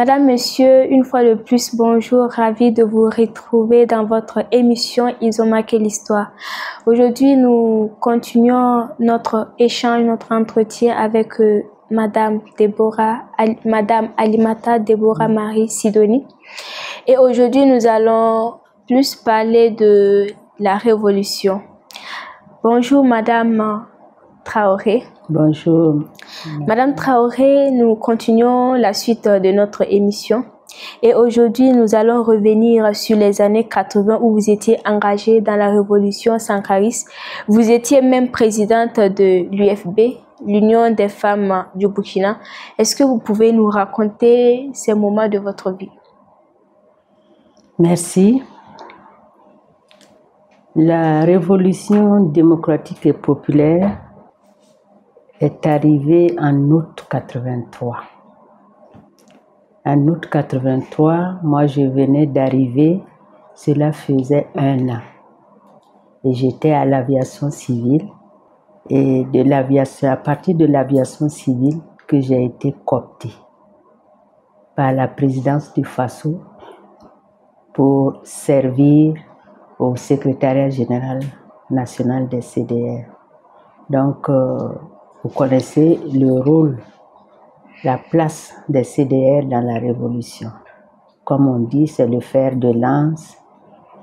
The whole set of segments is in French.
Madame, Monsieur, une fois de plus, bonjour, ravi de vous retrouver dans votre émission Ils ont marqué l'histoire. Aujourd'hui, nous continuons notre échange, notre entretien avec Madame Alimata Deborah Marie Sidoni. Et aujourd'hui, nous allons plus parler de la Révolution. Bonjour, Madame Traoré. Bonjour. Madame Traoré, nous continuons la suite de notre émission. Et aujourd'hui, nous allons revenir sur les années 80 où vous étiez engagée dans la révolution sankariste. Vous étiez même présidente de l'UFB, l'Union des femmes du Burkina. Est-ce que vous pouvez nous raconter ces moments de votre vie? Merci. La révolution démocratique et populaire est arrivée en août 83. En août 83, moi je venais d'arriver, cela faisait 1 an. Et j'étais à l'aviation civile. Et à partir de l'aviation civile que j'ai été cooptée par la présidence du FASO pour servir au secrétariat général national des CDR. Donc, vous connaissez le rôle, la place des CDR dans la révolution. Comme on dit, c'est le fer de lance,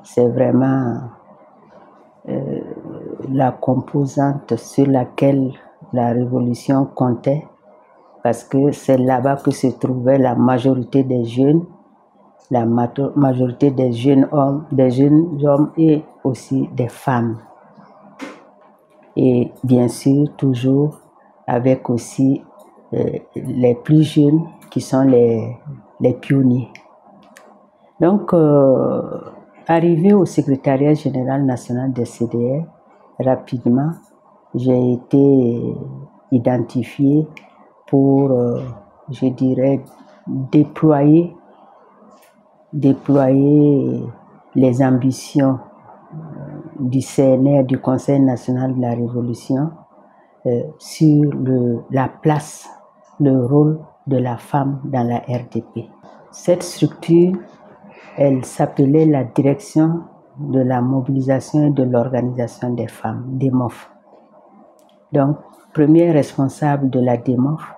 c'est vraiment la composante sur laquelle la révolution comptait, parce que c'est là-bas que se trouvait la majorité des jeunes, la majorité des jeunes hommes et aussi des femmes. Et bien sûr, toujours avec aussi les plus jeunes qui sont les pionniers. Donc, arrivé au secrétariat général national des CDR, rapidement, j'ai été identifié pour, je dirais, déployer les ambitions du CNR, du Conseil national de la Révolution, sur la place, le rôle de la femme dans la RDP. Cette structure, elle s'appelait la Direction de la mobilisation et de l'organisation des femmes, DEMOF. Donc, premier responsable de la DEMOF,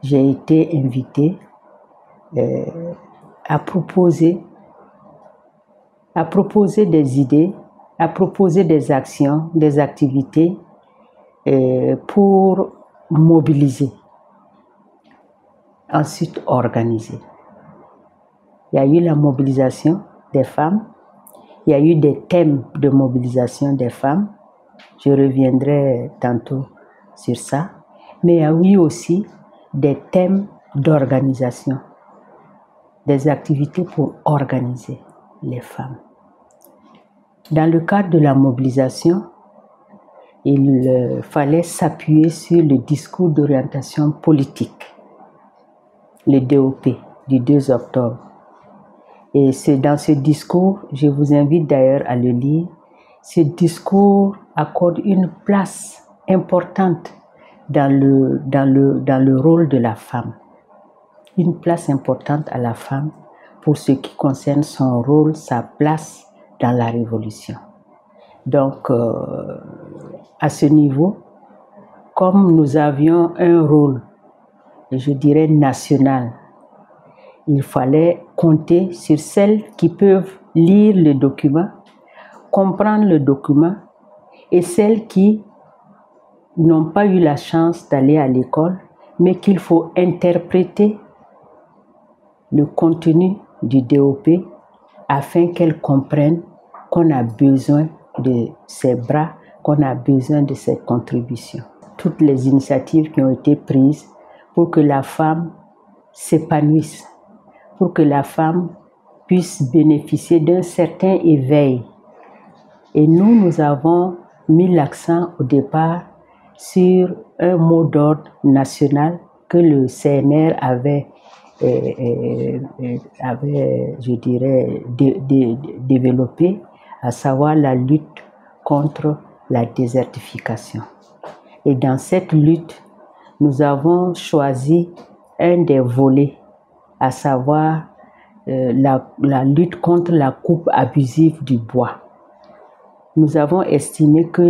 j'ai été invité à proposer des idées, à proposer des actions, des activités pour mobiliser, ensuite organiser. Il y a eu la mobilisation des femmes, il y a eu des thèmes de mobilisation des femmes, je reviendrai tantôt sur ça, mais il y a eu aussi des thèmes d'organisation, des activités pour organiser les femmes. Dans le cadre de la mobilisation, il fallait s'appuyer sur le discours d'orientation politique, le DOP du 2 octobre. Et c'est dans ce discours, je vous invite d'ailleurs à le lire, ce discours accorde une place importante dans le rôle de la femme. Une place importante à la femme pour ce qui concerne son rôle, sa place dans la révolution. Donc, à ce niveau, comme nous avions un rôle, je dirais national, il fallait compter sur celles qui peuvent lire le document, comprendre le document, et celles qui n'ont pas eu la chance d'aller à l'école, mais qu'il faut interpréter le contenu du DOP afin qu'elles comprennent qu'on a besoin de ces bras, qu'on a besoin de cette contribution. Toutes les initiatives qui ont été prises pour que la femme s'épanouisse, pour que la femme puisse bénéficier d'un certain éveil. Et nous avons mis l'accent au départ sur un mot d'ordre national que le CNR avait, je dirais, développé, à savoir la lutte contre la désertification. Et dans cette lutte, nous avons choisi un des volets à savoir la lutte contre la coupe abusive du bois. Nous avons estimé que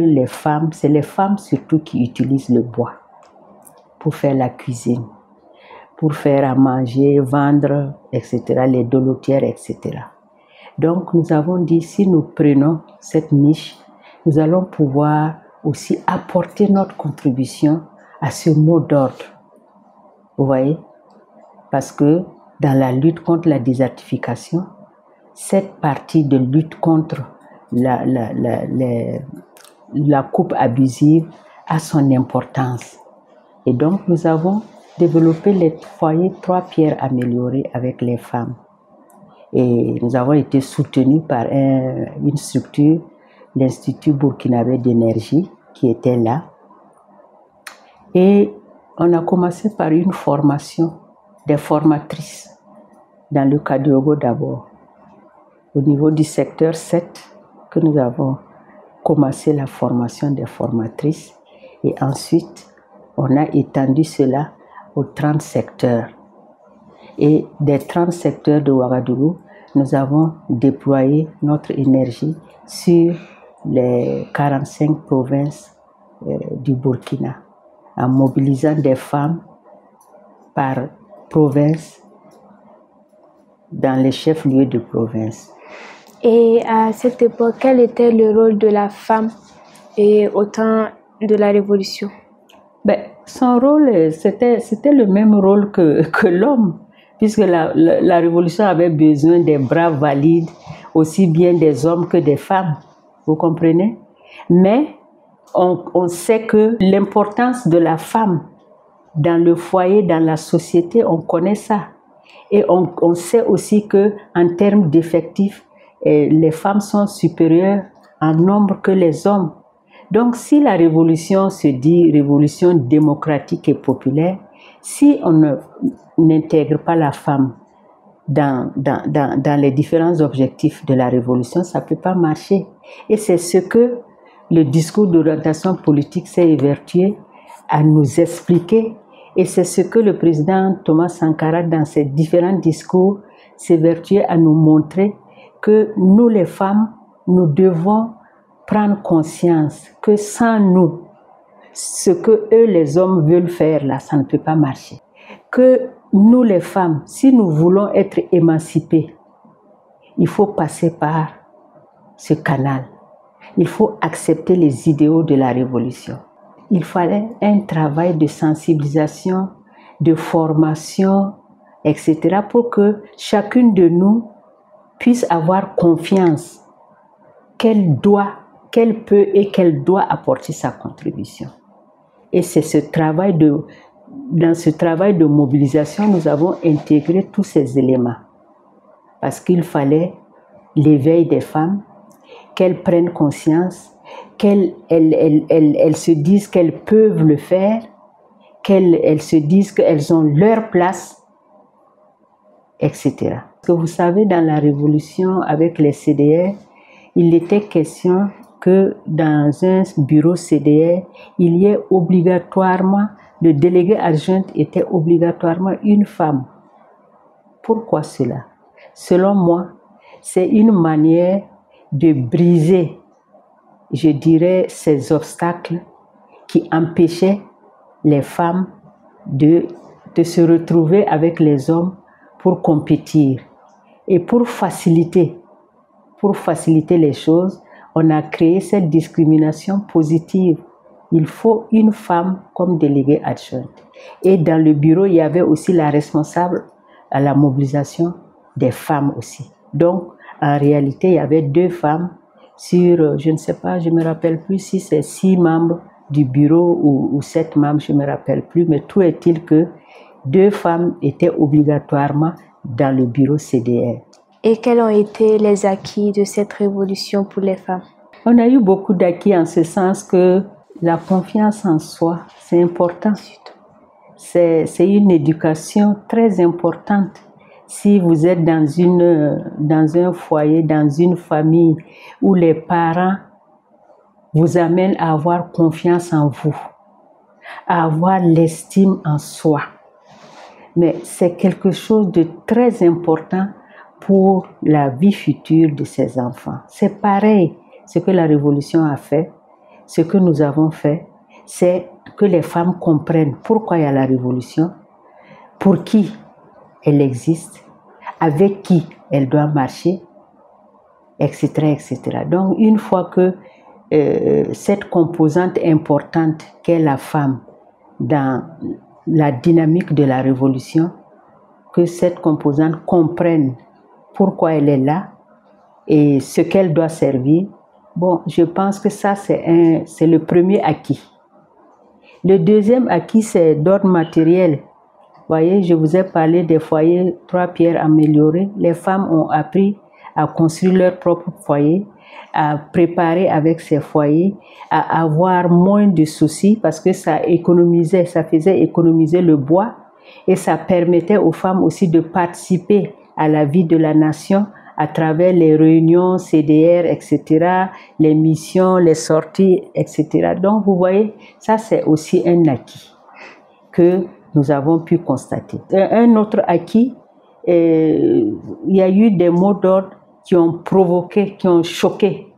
c'est les femmes surtout qui utilisent le bois pour faire la cuisine, pour faire à manger, vendre, etc., les dolotières, etc. Donc, nous avons dit, si nous prenons cette niche, nous allons pouvoir aussi apporter notre contribution à ce mot d'ordre. Vous voyez? Parce que dans la lutte contre la désertification, cette partie de lutte contre la coupe abusive a son importance. Et donc, nous avons développé les foyers 3 pierres améliorées avec les femmes. Et nous avons été soutenus par une structure, l'Institut burkinabé d'énergie, qui était là. Et on a commencé par une formation des formatrices dans le Kadiogo d'abord. Au niveau du secteur 7, que nous avons commencé la formation des formatrices. Et ensuite, on a étendu cela aux 30 secteurs. Et des 30 secteurs de Ouagadougou, nous avons déployé notre énergie sur les 45 provinces du Burkina, en mobilisant des femmes par province dans les chefs-lieux de province. Et à cette époque, quel était le rôle de la femme au temps de la Révolution? Son rôle, c'était le même rôle que l'homme, puisque la Révolution avait besoin des bras valides, aussi bien des hommes que des femmes, vous comprenez? Mais on sait que l'importance de la femme dans le foyer, dans la société, on connaît ça. Et on sait aussi qu'en termes d'effectifs, les femmes sont supérieures en nombre que les hommes. Donc, si la révolution se dit révolution démocratique et populaire, si on n'intègre pas la femme dans les différents objectifs de la révolution, ça ne peut pas marcher. Et c'est ce que le discours d'orientation politique s'est évertué à nous expliquer. Et c'est ce que le président Thomas Sankara, dans ses différents discours, s'évertuait à nous montrer que nous, les femmes, nous devons prendre conscience que sans nous, ce que eux, les hommes, veulent faire là, ça ne peut pas marcher. Que nous, les femmes, si nous voulons être émancipées, il faut passer par ce canal. Il faut accepter les idéaux de la révolution. Il fallait un travail de sensibilisation, de formation, etc. pour que chacune de nous puisse avoir confiance qu'elle peut et qu'elle doit apporter sa contribution. Et c'est dans ce travail de mobilisation, nous avons intégré tous ces éléments. Parce qu'il fallait l'éveil des femmes, qu'elles prennent conscience, qu'elles se disent qu'elles peuvent le faire, qu'elles se disent qu'elles ont leur place, etc. Parce que vous savez, dans la révolution avec les CDR, il était question que dans un bureau CDR, il y ait obligatoirement, le délégué adjoint était obligatoirement une femme. Pourquoi cela? Selon moi, c'est une manière de briser, je dirais, ces obstacles qui empêchaient les femmes de se retrouver avec les hommes pour compétir. Et pour faciliter les choses, on a créé cette discrimination positive. Il faut une femme comme déléguée adjointe. Et dans le bureau, il y avait aussi la responsable à la mobilisation des femmes aussi. Donc, en réalité, il y avait 2 femmes sur, je ne sais pas, je ne me rappelle plus si c'est 6 membres du bureau ou 7 membres, je ne me rappelle plus, mais tout est-il que 2 femmes étaient obligatoirement dans le bureau CDR. Et quels ont été les acquis de cette révolution pour les femmes? On a eu beaucoup d'acquis en ce sens que la confiance en soi, c'est important. C'est une éducation très importante. Si vous êtes dans un foyer, dans une famille où les parents vous amènent à avoir confiance en vous, à avoir l'estime en soi, mais c'est quelque chose de très important pour la vie future de ces enfants. C'est pareil, ce que la Révolution a fait, ce que nous avons fait, c'est que les femmes comprennent pourquoi il y a la Révolution, pour qui elle existe, avec qui elle doit marcher, etc., etc. Donc, une fois que cette composante importante qu'est la femme dans la dynamique de la Révolution, que cette composante comprenne pourquoi elle est là et ce qu'elle doit servir, bon, je pense que ça, c'est le premier acquis. Le deuxième acquis, c'est d'ordre matériel. Vous voyez, je vous ai parlé des foyers 3 pierres améliorés. Les femmes ont appris à construire leur propre foyer, à préparer avec ces foyers, à avoir moins de soucis parce que ça faisait économiser le bois et ça permettait aux femmes aussi de participer à la vie de la nation à travers les réunions CDR, etc., les missions, les sorties, etc. Donc, vous voyez, ça c'est aussi un acquis que nous avons pu constater. Un autre acquis, il y a eu des mots d'ordre qui ont provoqué, qui ont choqué,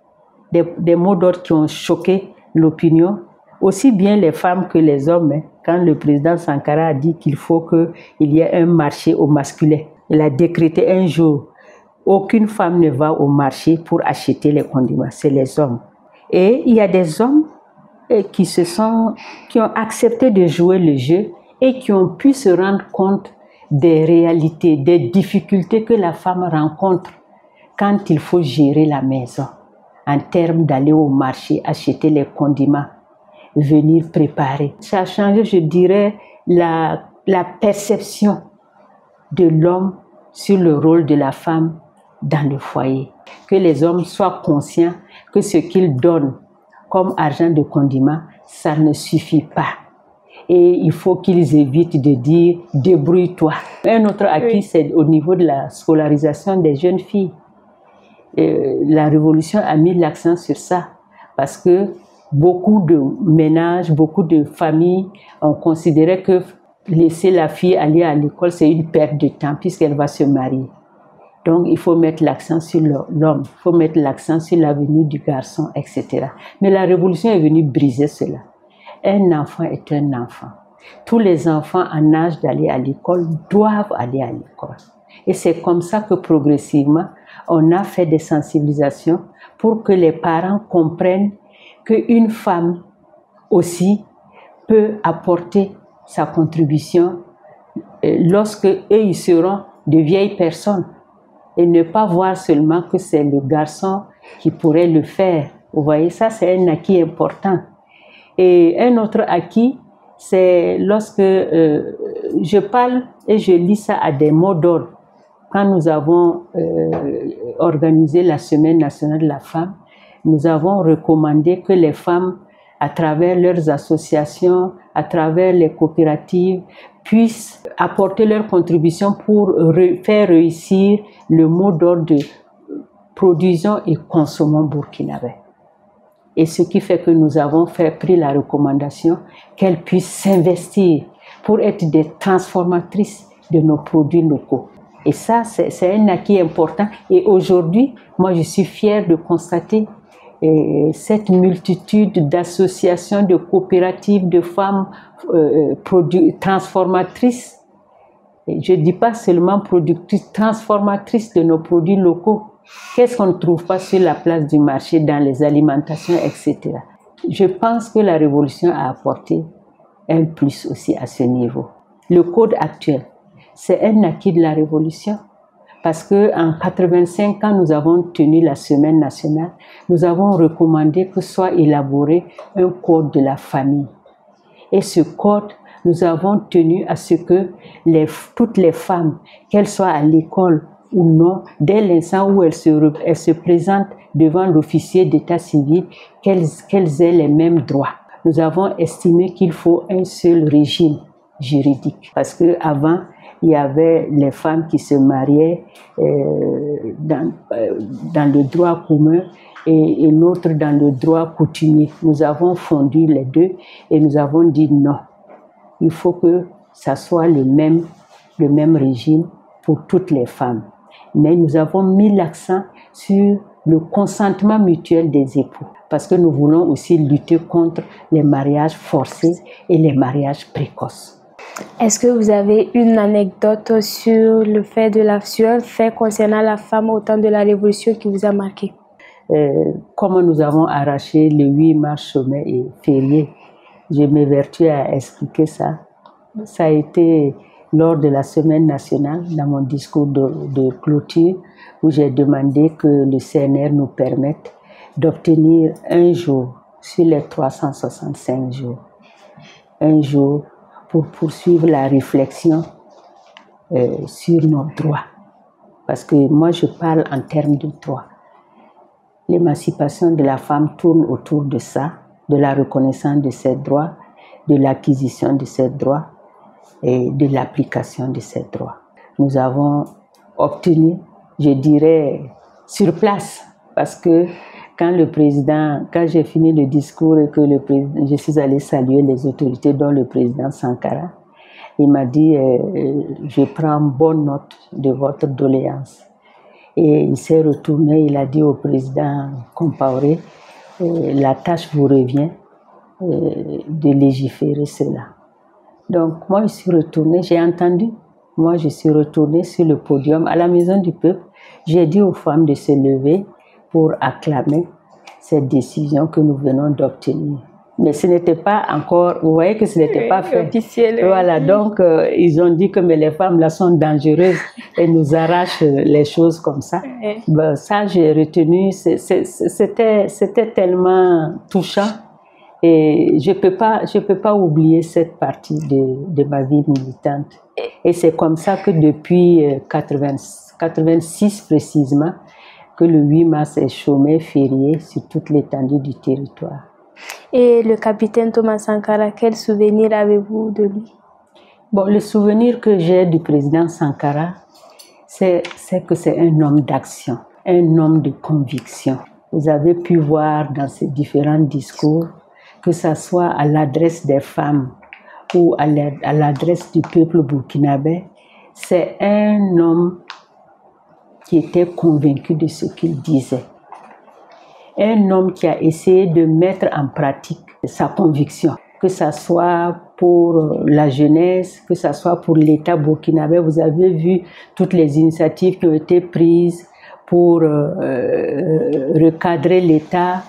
des mots d'ordre qui ont choqué l'opinion, aussi bien les femmes que les hommes. Quand le président Sankara a dit qu'il faut qu'il y ait un marché au masculin, il a décrété un jour, aucune femme ne va au marché pour acheter les condiments, c'est les hommes. Et il y a des hommes qui ont accepté de jouer le jeu et qui ont pu se rendre compte des réalités, des difficultés que la femme rencontre quand il faut gérer la maison, en termes d'aller au marché, acheter les condiments, venir préparer. Ça a changé, je dirais, la perception de l'homme sur le rôle de la femme dans le foyer. Que les hommes soient conscients que ce qu'ils donnent comme argent de condiment, ça ne suffit pas. Et il faut qu'ils évitent de dire « débrouille-toi ». Un autre acquis, c'est au niveau de la scolarisation des jeunes filles. La Révolution a mis l'accent sur ça parce que beaucoup de ménages, beaucoup de familles ont considéré que laisser la fille aller à l'école, c'est une perte de temps puisqu'elle va se marier. Donc, il faut mettre l'accent sur l'homme, il faut mettre l'accent sur l'avenir du garçon, etc. Mais la Révolution est venue briser cela. Un enfant est un enfant. Tous les enfants en âge d'aller à l'école doivent aller à l'école. Et c'est comme ça que progressivement, on a fait des sensibilisations pour que les parents comprennent qu'une femme aussi peut apporter sa contribution lorsque eux, ils seront de vieilles personnes. Et ne pas voir seulement que c'est le garçon qui pourrait le faire. Vous voyez, ça c'est un acquis important. Et un autre acquis, c'est lorsque je parle et je lis ça à des mots d'ordre. Quand nous avons organisé la Semaine nationale de la femme, nous avons recommandé que les femmes, à travers leurs associations, à travers les coopératives, puissent apporter leur contribution pour faire réussir le mot d'ordre de produisons et consommons burkinabé. Et ce qui fait que nous avons pris la recommandation qu'elles puissent s'investir pour être des transformatrices de nos produits locaux. Et ça, c'est un acquis important. Et aujourd'hui, moi, je suis fière de constater cette multitude d'associations, de coopératives, de femmes transformatrices. Et je ne dis pas seulement productrices, transformatrices de nos produits locaux. Qu'est-ce qu'on ne trouve pas sur la place du marché, dans les alimentations, etc. Je pense que la Révolution a apporté un plus aussi à ce niveau. Le code actuel, c'est un acquis de la Révolution. Parce qu'en 85, quand nous avons tenu la Semaine nationale, nous avons recommandé que soit élaboré un code de la famille. Et ce code, nous avons tenu à ce que toutes les femmes, qu'elles soient à l'école ou non, dès l'instant où elles se présentent devant l'officier d'état civil, qu'elles aient les mêmes droits. Nous avons estimé qu'il faut un seul régime juridique. Parce qu'avant, il y avait les femmes qui se mariaient dans le droit commun et l'autre dans le droit coutumier. Nous avons fondu les deux et nous avons dit non. Il faut que ça soit le même le même régime pour toutes les femmes. Mais nous avons mis l'accent sur le consentement mutuel des époux, parce que nous voulons aussi lutter contre les mariages forcés et les mariages précoces. Est-ce que vous avez une anecdote sur le fait sur un fait concernant la femme au temps de la Révolution qui vous a marqué? Comment nous avons arraché le 8 mars chômé et férié, je m'évertue à expliquer ça. Ça a été lors de la semaine nationale, dans mon discours de clôture, où j'ai demandé que le CNR nous permette d'obtenir un jour sur les 365 jours, un jour pour poursuivre la réflexion sur nos droits. Parce que moi, je parle en termes de droits. L'émancipation de la femme tourne autour de ça, de la reconnaissance de ses droits, de l'acquisition de ses droits et de l'application de ces droits. Nous avons obtenu, je dirais, sur place, parce que quand j'ai fini le discours et que je suis allée saluer les autorités, dont le président Sankara, il m'a dit je prends bonne note de votre doléance. Et il s'est retourné, il a dit au président Compaoré, la tâche vous revient de légiférer cela. Donc moi je suis retournée, j'ai entendu, moi je suis retournée sur le podium à la Maison du Peuple, j'ai dit aux femmes de se lever pour acclamer cette décision que nous venons d'obtenir. Mais ce n'était pas encore, vous voyez que ce n'était pas fait. Officiel. Voilà, donc ils ont dit que mais les femmes là sont dangereuses et nous arrachent les choses comme ça. Ben, ça j'ai retenu, c'était tellement touchant et je peux pas oublier cette partie de ma vie militante. Et c'est comme ça que depuis 86 précisément, que le 8 mars est chômé, férié sur toute l'étendue du territoire. Et le capitaine Thomas Sankara, quel souvenir avez-vous de lui? Bon, le souvenir que j'ai du président Sankara, c'est que c'est un homme d'action, un homme de conviction. Vous avez pu voir dans ses différents discours, que ce soit à l'adresse des femmes ou à l'adresse du peuple burkinabé, c'est un homme qui était convaincu de ce qu'il disait. Un homme qui a essayé de mettre en pratique sa conviction, que ce soit pour la jeunesse, que ce soit pour l'État burkinabé. Vous avez vu toutes les initiatives qui ont été prises pour recadrer l'État,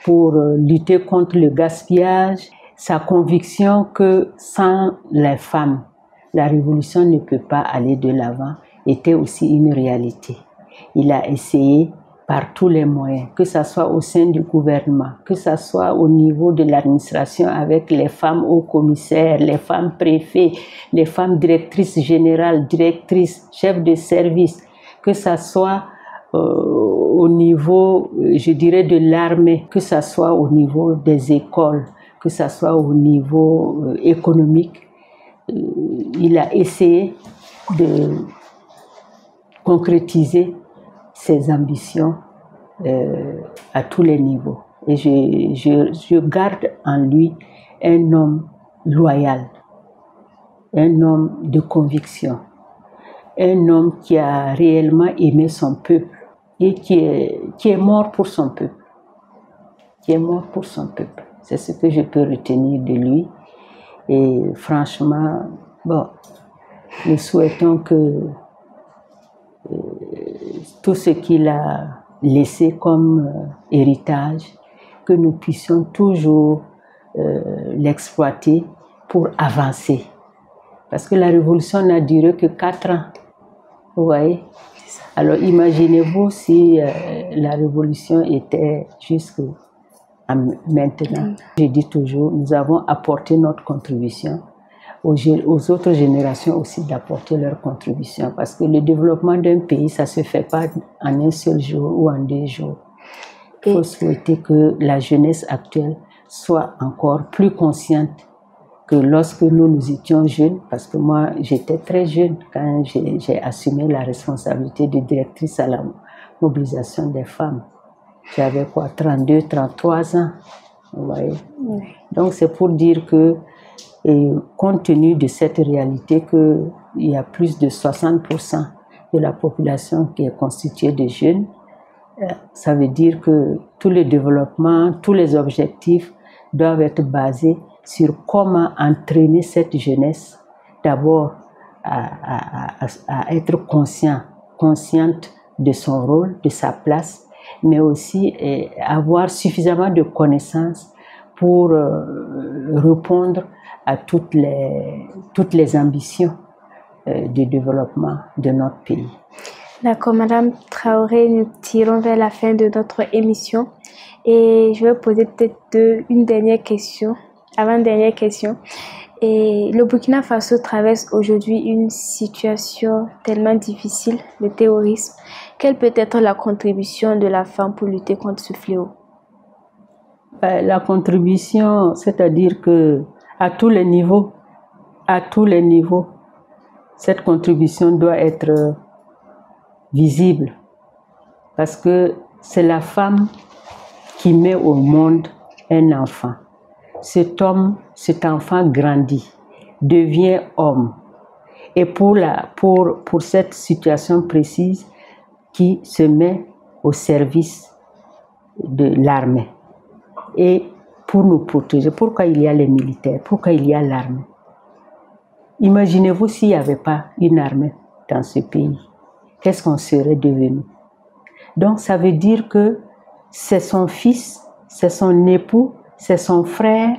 pour lutter contre le gaspillage. Sa conviction que sans les femmes, la révolution ne peut pas aller de l'avant était aussi une réalité. Il a essayé par tous les moyens, que ce soit au sein du gouvernement, que ce soit au niveau de l'administration avec les femmes hauts commissaires, les femmes préfets, les femmes directrices générales, directrices, chefs de service, que ce soit au niveau, je dirais, de l'armée, que ce soit au niveau des écoles, que ce soit au niveau économique. Il a essayé de concrétiser ses ambitions à tous les niveaux. Et je garde en lui un homme loyal, un homme de conviction, un homme qui a réellement aimé son peuple et qui est mort pour son peuple. Qui est mort pour son peuple. C'est ce que je peux retenir de lui. Et franchement, bon, nous souhaitons que tout ce qu'il a laissé comme héritage, que nous puissions toujours l'exploiter pour avancer. Parce que la révolution n'a duré que 4 ans. Vous voyez? Alors imaginez-vous si la révolution était jusque maintenant. Je dis toujours, nous avons apporté notre contribution aux autres générations aussi d'apporter leur contribution. Parce que le développement d'un pays, ça ne se fait pas en un seul jour ou en 2 jours. Il faut souhaiter que la jeunesse actuelle soit encore plus consciente que lorsque nous étions jeunes, parce que moi j'étais très jeune quand j'ai assumé la responsabilité de directrice à la mobilisation des femmes. J'avais 32, 33 ans, vous voyez. Donc c'est pour dire que Et compte tenu de cette réalité qu'il y a plus de 60% de la population qui est constituée de jeunes, ça veut dire que tous les développements, tous les objectifs doivent être basés sur comment entraîner cette jeunesse, d'abord à être consciente de son rôle, de sa place, mais aussi avoir suffisamment de connaissances pour répondre à toutes les ambitions de développement de notre pays. D'accord, Madame Traoré, nous tirons vers la fin de notre émission et je vais poser peut-être une dernière question, avant-dernière question. Et le Burkina Faso traverse aujourd'hui une situation tellement difficile, le terrorisme. Quelle peut être la contribution de la femme pour lutter contre ce fléau? La contribution, c'est-à-dire que à tous les niveaux, cette contribution doit être visible parce que c'est la femme qui met au monde un enfant. Cet enfant grandit, devient homme. Et pour cette situation précise, qui se met au service de l'armée. Et pour nous protéger, pourquoi il y a les militaires, pourquoi il y a l'armée? Imaginez-vous s'il n'y avait pas une armée dans ce pays. Qu'est-ce qu'on serait devenu? Donc ça veut dire que c'est son fils, c'est son époux, c'est son frère,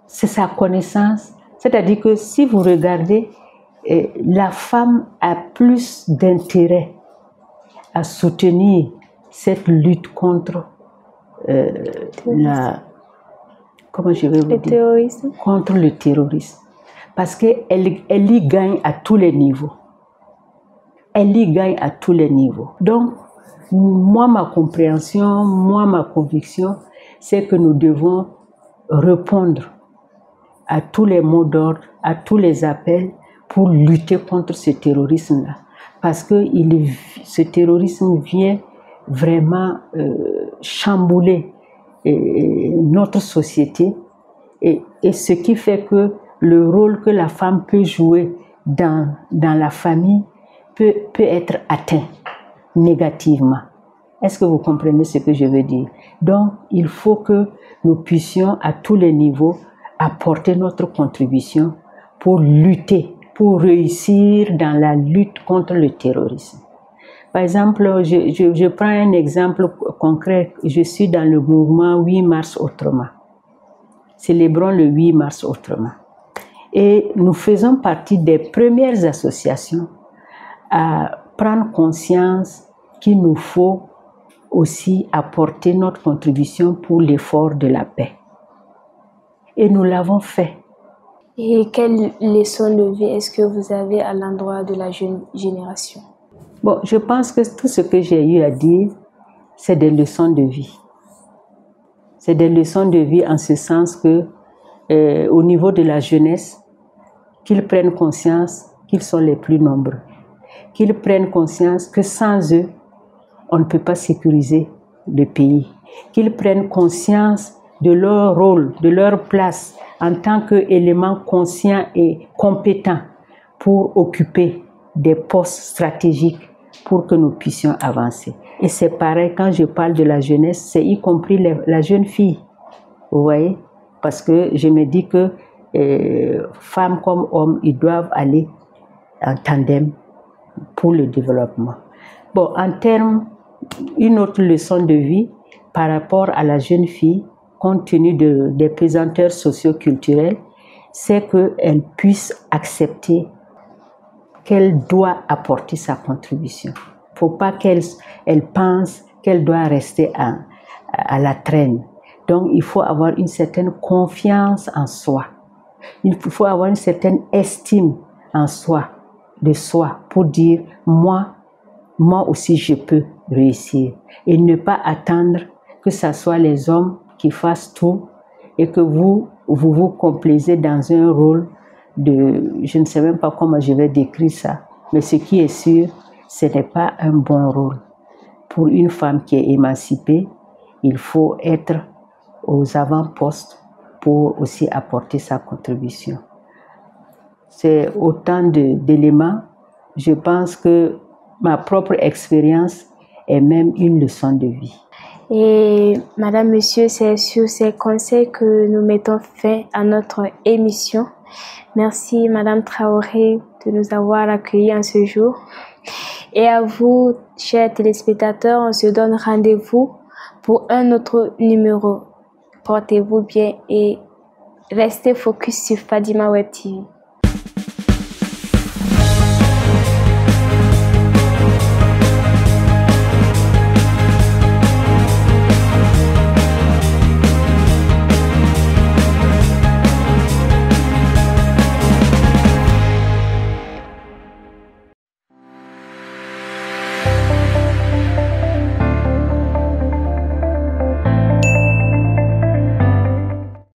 c'est sa connaissance. C'est-à-dire que si vous regardez, la femme a plus d'intérêt à soutenir cette lutte contre contre le terrorisme. Parce qu'elle y gagne à tous les niveaux. Elle y gagne à tous les niveaux. Donc, moi, ma compréhension, ma conviction, c'est que nous devons répondre à tous les mots d'ordre, à tous les appels pour lutter contre ce terrorisme-là. Parce que ce terrorisme vient vraiment chambouler notre société et ce qui fait que le rôle que la femme peut jouer dans la famille peut être atteint négativement. Est-ce que vous comprenez ce que je veux dire? Donc, il faut que nous puissions à tous les niveaux apporter notre contribution pour lutter, pour réussir dans la lutte contre le terrorisme. Par exemple, je prends un exemple concret. Je suis dans le mouvement 8 mars autrement. Célébrons le 8 mars autrement. Et nous faisons partie des premières associations à prendre conscience qu'il nous faut aussi apporter notre contribution pour l'effort de la paix. Et nous l'avons fait. Et quelles leçons de vie est-ce que vous avez à l'endroit de la jeune génération? Bon, je pense que tout ce que j'ai eu à dire, c'est des leçons de vie. C'est des leçons de vie en ce sens que, au niveau de la jeunesse, qu'ils prennent conscience qu'ils sont les plus nombreux. Qu'ils prennent conscience que sans eux, on ne peut pas sécuriser le pays. Qu'ils prennent conscience de leur rôle, de leur place en tant qu'élément conscient et compétent pour occuper des postes stratégiques pour que nous puissions avancer. Et c'est pareil, quand je parle de la jeunesse, c'est y compris la jeune fille. Vous voyez? Parce que je me dis que femmes comme hommes, ils doivent aller en tandem pour le développement. Bon, en termes, une autre leçon de vie par rapport à la jeune fille, compte tenu des pesanteurs socio-culturelles, c'est qu'elle puisse accepter qu'elle doit apporter sa contribution. Il ne faut pas qu'elle pense qu'elle doit rester à la traîne. Donc, il faut avoir une certaine confiance en soi. Il faut avoir une certaine estime en soi, de soi, pour dire, moi aussi, je peux réussir. Et ne pas attendre que ce soit les hommes qui fassent tout et que vous complaisez dans un rôle je ne sais même pas comment je vais décrire ça, mais ce qui est sûr, ce n'est pas un bon rôle. Pour une femme qui est émancipée, il faut être aux avant-postes pour aussi apporter sa contribution. C'est autant d'éléments. Je pense que ma propre expérience est même une leçon de vie. Et Madame, Monsieur, c'est sur ces conseils que nous mettons fin à notre émission. Merci Madame Traoré de nous avoir accueillis en ce jour. Et à vous, chers téléspectateurs, on se donne rendez-vous pour un autre numéro. Portez-vous bien et restez focus sur Fadima Web TV.